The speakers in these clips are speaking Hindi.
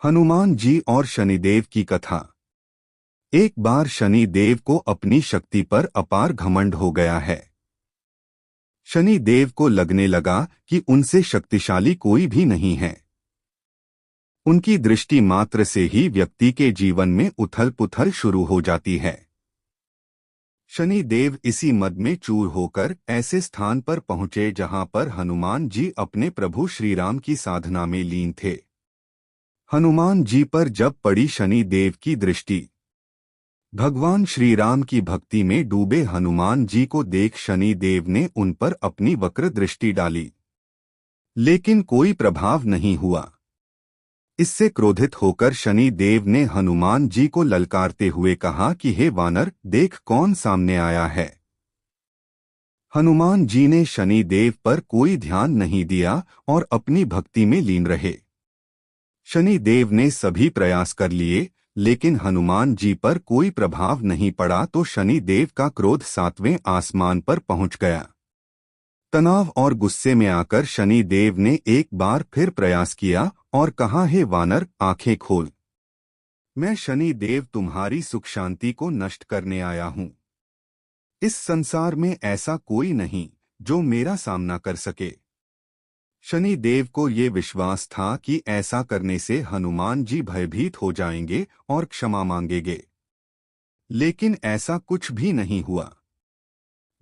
हनुमान जी और शनिदेव की कथा। एक बार शनिदेव को अपनी शक्ति पर अपार घमंड हो गया है। शनिदेव को लगने लगा कि उनसे शक्तिशाली कोई भी नहीं है। उनकी दृष्टि मात्र से ही व्यक्ति के जीवन में उथल पुथल शुरू हो जाती है। शनिदेव इसी मद में चूर होकर ऐसे स्थान पर पहुंचे जहां पर हनुमान जी अपने प्रभु श्रीराम की साधना में लीन थे। हनुमान जी पर जब पड़ी शनिदेव की दृष्टि, भगवान श्रीराम की भक्ति में डूबे हनुमान जी को देख शनिदेव ने उन पर अपनी वक्र दृष्टि डाली, लेकिन कोई प्रभाव नहीं हुआ। इससे क्रोधित होकर शनिदेव ने हनुमान जी को ललकारते हुए कहा कि हे वानर, देख कौन सामने आया है। हनुमान जी ने शनिदेव पर कोई ध्यान नहीं दिया और अपनी भक्ति में लीन रहे। शनिदेव ने सभी प्रयास कर लिए, लेकिन हनुमान जी पर कोई प्रभाव नहीं पड़ा तो शनिदेव का क्रोध 7वें आसमान पर पहुंच गया। तनाव और गुस्से में आकर शनिदेव ने एक बार फिर प्रयास किया और कहा, हे वानर, आंखें खोल। मैं शनिदेव तुम्हारी सुख शांति को नष्ट करने आया हूं। इस संसार में ऐसा कोई नहीं जो मेरा सामना कर सके। शनिदेव को ये विश्वास था कि ऐसा करने से हनुमान जी भयभीत हो जाएंगे और क्षमा मांगेंगे, लेकिन ऐसा कुछ भी नहीं हुआ।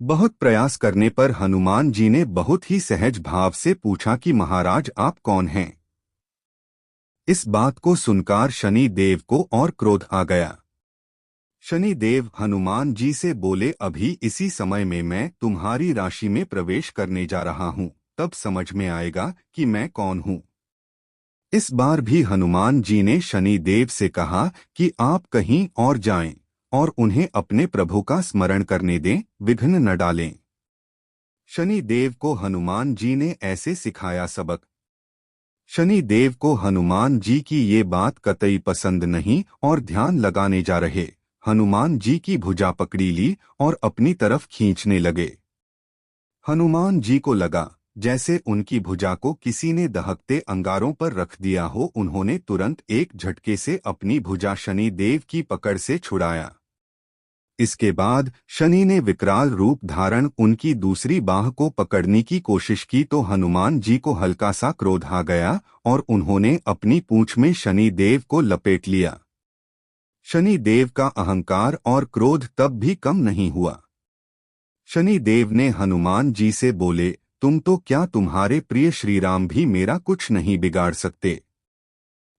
बहुत प्रयास करने पर हनुमान जी ने बहुत ही सहज भाव से पूछा कि महाराज, आप कौन हैं? इस बात को सुनकर शनिदेव को और क्रोध आ गया। शनिदेव हनुमान जी से बोले, अभी इसी समय में मैं तुम्हारी राशि में प्रवेश करने जा रहा हूं, तब समझ में आएगा कि मैं कौन हूं। इस बार भी हनुमान जी ने शनिदेव से कहा कि आप कहीं और जाएं और उन्हें अपने प्रभु का स्मरण करने दें, विघ्न न डालें। शनिदेव को हनुमान जी ने ऐसे सिखाया सबक। शनिदेव को हनुमान जी की ये बात कतई पसंद नहीं और ध्यान लगाने जा रहे हनुमान जी की भुजा पकड़ी ली और अपनी तरफ खींचने लगे। हनुमान जी को लगा जैसे उनकी भुजा को किसी ने दहकते अंगारों पर रख दिया हो। उन्होंने तुरंत एक झटके से अपनी भुजा शनिदेव की पकड़ से छुड़ाया। इसके बाद शनि ने विकराल रूप धारण उनकी दूसरी बाह को पकड़ने की कोशिश की तो हनुमान जी को हल्का सा क्रोध आ गया और उन्होंने अपनी पूंछ में शनिदेव को लपेट लिया। शनिदेव का अहंकार और क्रोध तब भी कम नहीं हुआ। शनिदेव ने हनुमान जी से बोले, तुम तो क्या तुम्हारे प्रिय श्रीराम भी मेरा कुछ नहीं बिगाड़ सकते।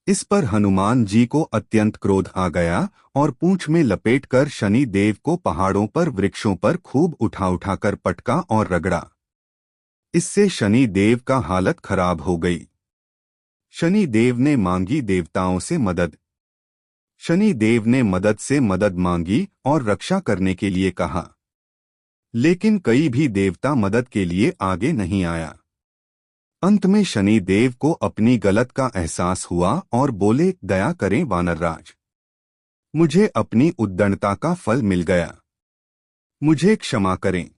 इस पर हनुमान जी को अत्यंत क्रोध आ गया और पूंछ में लपेटकर शनिदेव को पहाड़ों पर, वृक्षों पर खूब उठा उठाकर पटका और रगड़ा। इससे शनिदेव का हालत खराब हो गई। शनिदेव ने मांगी देवताओं से मदद। शनिदेव ने मदद से मदद मांगी और रक्षा करने के लिए कहा, लेकिन कोई भी देवता मदद के लिए आगे नहीं आया। अंत में शनिदेव को अपनी गलत का एहसास हुआ और बोले, दया करें वानरराज, मुझे अपनी उद्दंडता का फल मिल गया, मुझे क्षमा करें।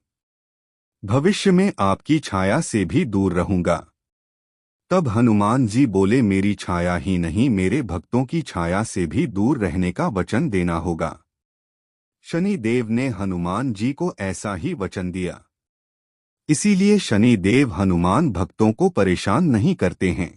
भविष्य में आपकी छाया से भी दूर रहूंगा। तब हनुमान जी बोले, मेरी छाया ही नहीं, मेरे भक्तों की छाया से भी दूर रहने का वचन देना होगा। शनिदेव ने हनुमान जी को ऐसा ही वचन दिया। इसीलिए शनिदेव हनुमान भक्तों को परेशान नहीं करते हैं।